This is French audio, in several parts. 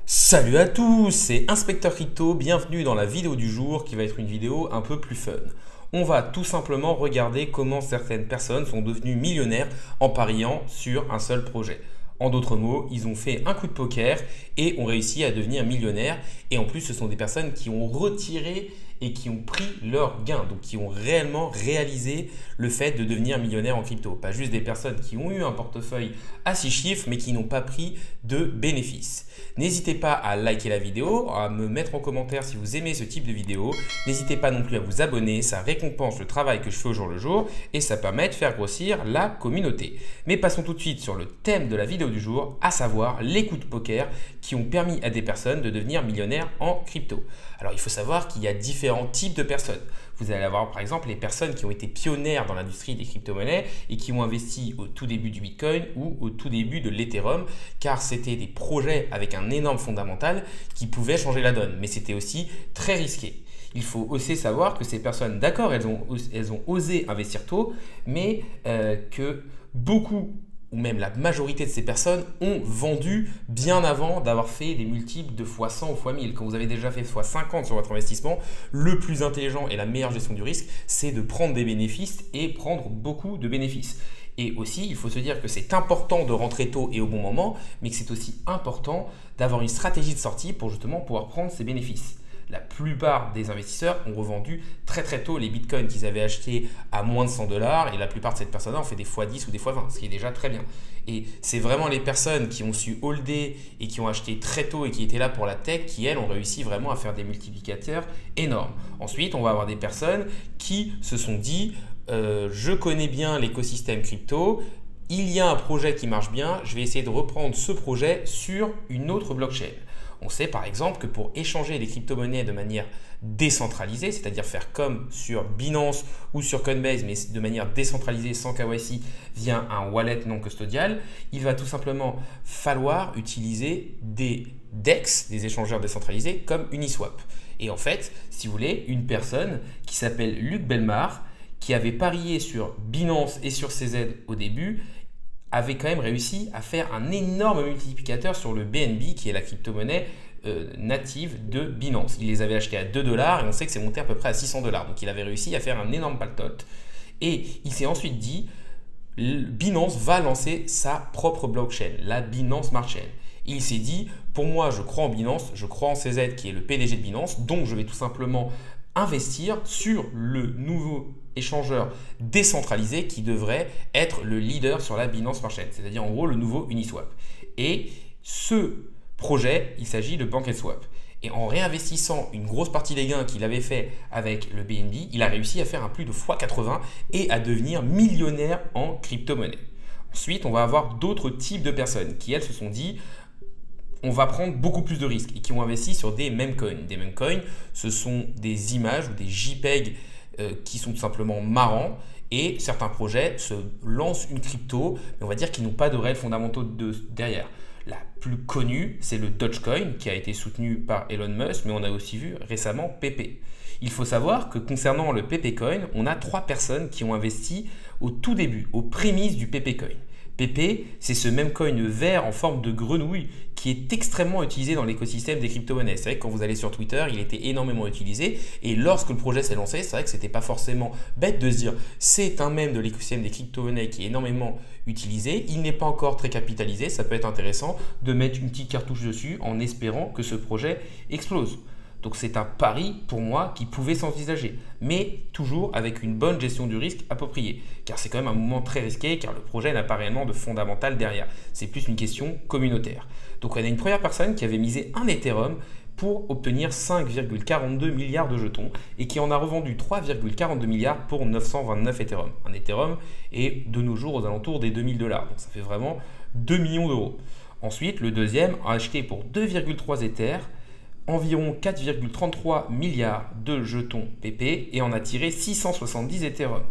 Salut à tous, c'est Inspecteur Crypto, bienvenue dans la vidéo du jour qui va être une vidéo un peu plus fun. On va tout simplement regarder comment certaines personnes sont devenues millionnaires en pariant sur un seul projet. En d'autres mots, ils ont fait un coup de poker et ont réussi à devenir millionnaires. Et en plus, ce sont des personnes qui ont retiré et qui ont pris leur gain, donc qui ont réellement réalisé le fait de devenir millionnaire en crypto. Pas juste des personnes qui ont eu un portefeuille à 6 chiffres, mais qui n'ont pas pris de bénéfices. N'hésitez pas à liker la vidéo, à me mettre en commentaire si vous aimez ce type de vidéo. N'hésitez pas non plus à vous abonner, ça récompense le travail que je fais au jour le jour et ça permet de faire grossir la communauté. Mais passons tout de suite sur le thème de la vidéo du jour, à savoir les coups de poker qui ont permis à des personnes de devenir millionnaires en crypto. Alors il faut savoir qu'il y a différents types de personnes. Vous allez avoir par exemple les personnes qui ont été pionnières dans l'industrie des crypto-monnaies et qui ont investi au tout début du Bitcoin ou au tout début de l'Ethereum, car c'était des projets avec un énorme fondamental qui pouvaient changer la donne, mais c'était aussi très risqué. Il faut aussi savoir que ces personnes, d'accord, elles ont osé investir tôt, mais que beaucoup ou même la majorité de ces personnes ont vendu bien avant d'avoir fait des multiples de fois 100 ou fois 1000. Quand vous avez déjà fait fois 50 sur votre investissement, le plus intelligent et la meilleure gestion du risque, c'est de prendre des bénéfices et prendre beaucoup de bénéfices. Et aussi, il faut se dire que c'est important de rentrer tôt et au bon moment, mais que c'est aussi important d'avoir une stratégie de sortie pour justement pouvoir prendre ces bénéfices. La plupart des investisseurs ont revendu très tôt les bitcoins qu'ils avaient achetés à moins de 100 $ et la plupart de ces personnes-là ont fait des x10 ou des x20, ce qui est déjà très bien. Et c'est vraiment les personnes qui ont su holder et qui ont acheté très tôt et qui étaient là pour la tech qui, elles, ont réussi vraiment à faire des multiplicateurs énormes. Ensuite, on va avoir des personnes qui se sont dit je connais bien l'écosystème crypto, il y a un projet qui marche bien, je vais essayer de reprendre ce projet sur une autre blockchain. On sait par exemple que pour échanger les crypto-monnaies de manière décentralisée, c'est-à-dire faire comme sur Binance ou sur Coinbase, mais de manière décentralisée sans KYC via un wallet non custodial, il va tout simplement falloir utiliser des DEX, des échangeurs décentralisés, comme Uniswap. Et en fait, si vous voulez, une personne qui s'appelle Luc Bellemare, qui avait parié sur Binance et sur CZ au début, avait quand même réussi à faire un énorme multiplicateur sur le BNB, qui est la crypto-monnaie native de Binance. Il les avait achetés à 2 $ et on sait que c'est monté à peu près à 600 $. Donc il avait réussi à faire un énorme paltote. Et il s'est ensuite dit, Binance va lancer sa propre blockchain, la Binance Smart Chain. Il s'est dit, pour moi, je crois en Binance, je crois en CZ qui est le PDG de Binance, donc je vais tout simplement investir sur le nouveau échangeur décentralisé qui devrait être le leader sur la Binance Smart Chain, c'est-à-dire en gros le nouveau Uniswap. Et ce projet, il s'agit de PancakeSwap. Et en réinvestissant une grosse partie des gains qu'il avait fait avec le BNB, il a réussi à faire un plus de x80 et à devenir millionnaire en crypto-monnaie. Ensuite, on va avoir d'autres types de personnes qui, elles, se sont dit on va prendre beaucoup plus de risques et qui ont investi sur des meme coins. Des meme coins, ce sont des images ou des JPEG qui sont tout simplement marrants et certains projets se lancent une crypto, mais on va dire qu'ils n'ont pas de réels fondamentaux derrière. La plus connue, c'est le Dogecoin qui a été soutenu par Elon Musk, mais on a aussi vu récemment Pepe. Il faut savoir que concernant le Pepecoin, on a 3 personnes qui ont investi au tout début, aux prémices du Pepecoin. Pepe, c'est ce même coin vert en forme de grenouille qui est extrêmement utilisé dans l'écosystème des crypto-monnaies. C'est vrai que quand vous allez sur Twitter, il était énormément utilisé et lorsque le projet s'est lancé, c'est vrai que c'était pas forcément bête de se dire c'est un mème de l'écosystème des crypto-monnaies qui est énormément utilisé. Il n'est pas encore très capitalisé, ça peut être intéressant de mettre une petite cartouche dessus en espérant que ce projet explose. Donc c'est un pari pour moi qui pouvait s'envisager, mais toujours avec une bonne gestion du risque appropriée, car c'est quand même un mouvement très risqué, car le projet n'a pas réellement de fondamental derrière. C'est plus une question communautaire. Donc on a une première personne qui avait misé un Ethereum pour obtenir 5,42 milliards de jetons et qui en a revendu 3,42 milliards pour 929 Ethereum. Un Ethereum est de nos jours aux alentours des 2000 $, donc ça fait vraiment 2 millions d'euros. Ensuite, le deuxième a acheté pour 2,3 Ethers environ 4,33 milliards de jetons PP et en a tiré 670 Ethereum,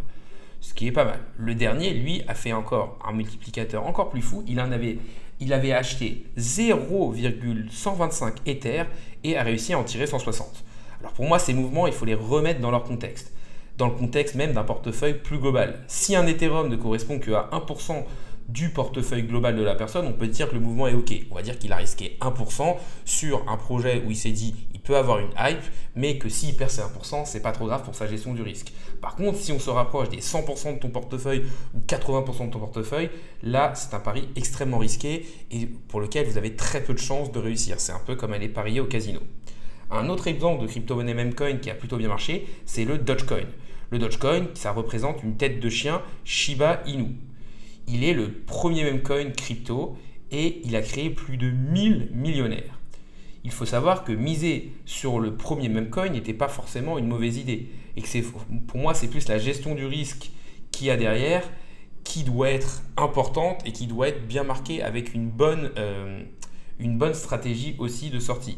ce qui est pas mal. Le dernier, lui, a fait encore un multiplicateur encore plus fou. Il avait acheté 0,125 Ether et a réussi à en tirer 160. Alors pour moi, ces mouvements, il faut les remettre dans leur contexte, dans le contexte même d'un portefeuille plus global. Si un Ethereum ne correspond qu'à 1% du portefeuille global de la personne, on peut dire que le mouvement est OK. On va dire qu'il a risqué 1% sur un projet où il s'est dit il peut avoir une hype, mais que s'il perd ces 1%, c'est pas trop grave pour sa gestion du risque. Par contre, si on se rapproche des 100% de ton portefeuille ou 80% de ton portefeuille, là, c'est un pari extrêmement risqué et pour lequel vous avez très peu de chances de réussir. C'est un peu comme aller parier au casino. Un autre exemple de crypto-monnaie meme-coin qui a plutôt bien marché, c'est le Dogecoin. Le Dogecoin, ça représente une tête de chien Shiba Inu. Il est le premier meme-coin crypto et il a créé plus de 1000 millionnaires. Il faut savoir que miser sur le premier meme-coin n'était pas forcément une mauvaise idée. Et que pour moi, c'est plus la gestion du risque qu'il y a derrière qui doit être importante et qui doit être bien marquée avec une bonne stratégie aussi de sortie.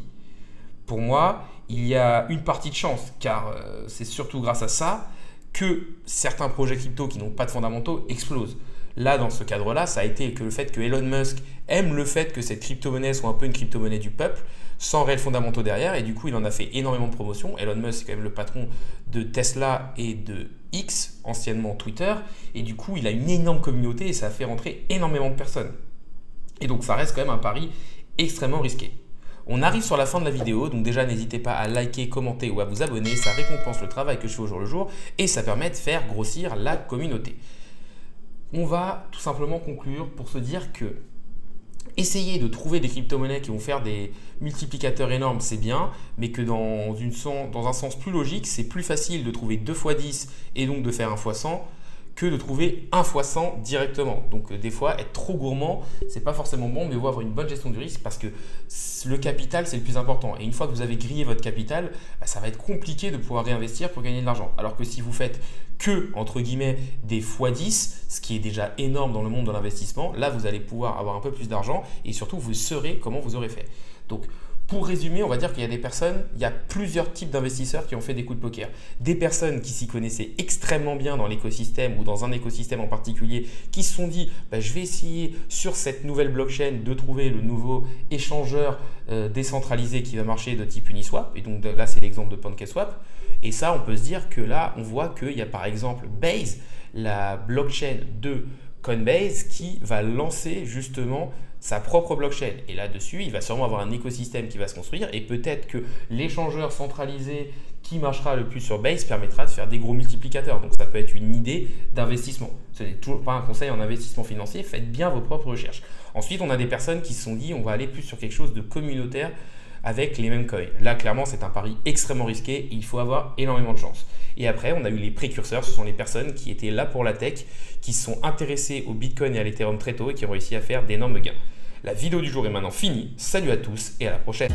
Pour moi, il y a une partie de chance, car c'est surtout grâce à ça que certains projets crypto qui n'ont pas de fondamentaux explosent. Là, dans ce cadre-là, ça a été que le fait que Elon Musk aime le fait que cette crypto-monnaie soit un peu une crypto-monnaie du peuple, sans réels fondamentaux derrière, et du coup, il en a fait énormément de promotion. Elon Musk est quand même le patron de Tesla et de X, anciennement Twitter, et du coup, il a une énorme communauté et ça a fait rentrer énormément de personnes. Et donc, ça reste quand même un pari extrêmement risqué. On arrive sur la fin de la vidéo, donc déjà n'hésitez pas à liker, commenter ou à vous abonner, ça récompense le travail que je fais au jour le jour et ça permet de faire grossir la communauté. On va tout simplement conclure pour se dire que essayer de trouver des crypto-monnaies qui vont faire des multiplicateurs énormes, c'est bien, mais que dans un sens plus logique, c'est plus facile de trouver 2 x 10 et donc de faire 1 x 100 que de trouver 1 x 100 directement. Donc des fois, être trop gourmand, c'est pas forcément bon, mais il faut avoir une bonne gestion du risque parce que le capital, c'est le plus important. Et une fois que vous avez grillé votre capital, ça va être compliqué de pouvoir réinvestir pour gagner de l'argent. Alors que si vous faites que, entre guillemets, des x10, ce qui est déjà énorme dans le monde de l'investissement, là, vous allez pouvoir avoir un peu plus d'argent et surtout, vous saurez comment vous aurez fait. Donc, pour résumer, on va dire qu'il y a il y a plusieurs types d'investisseurs qui ont fait des coups de poker. Des personnes qui s'y connaissaient extrêmement bien dans l'écosystème ou dans un écosystème en particulier, qui se sont dit je vais essayer sur cette nouvelle blockchain de trouver le nouveau échangeur décentralisé qui va marcher de type Uniswap. Et donc là, c'est l'exemple de PancakeSwap. Et ça, on peut se dire que là, on voit qu'il y a par exemple Base, la blockchain de Coinbase, qui va lancer justement sa propre blockchain. Et là-dessus, il va sûrement avoir un écosystème qui va se construire et peut-être que l'échangeur centralisé qui marchera le plus sur Base permettra de faire des gros multiplicateurs. Donc ça peut être une idée d'investissement. Ce n'est toujours pas un conseil en investissement financier, faites bien vos propres recherches. Ensuite, on a des personnes qui se sont dit on va aller plus sur quelque chose de communautaire avec les mêmes coins. Là, clairement, c'est un pari extrêmement risqué et il faut avoir énormément de chance. Et après, on a eu les précurseurs, ce sont les personnes qui étaient là pour la tech, qui se sont intéressées au Bitcoin et à l'Ethereum très tôt et qui ont réussi à faire d'énormes gains. La vidéo du jour est maintenant finie. Salut à tous et à la prochaine.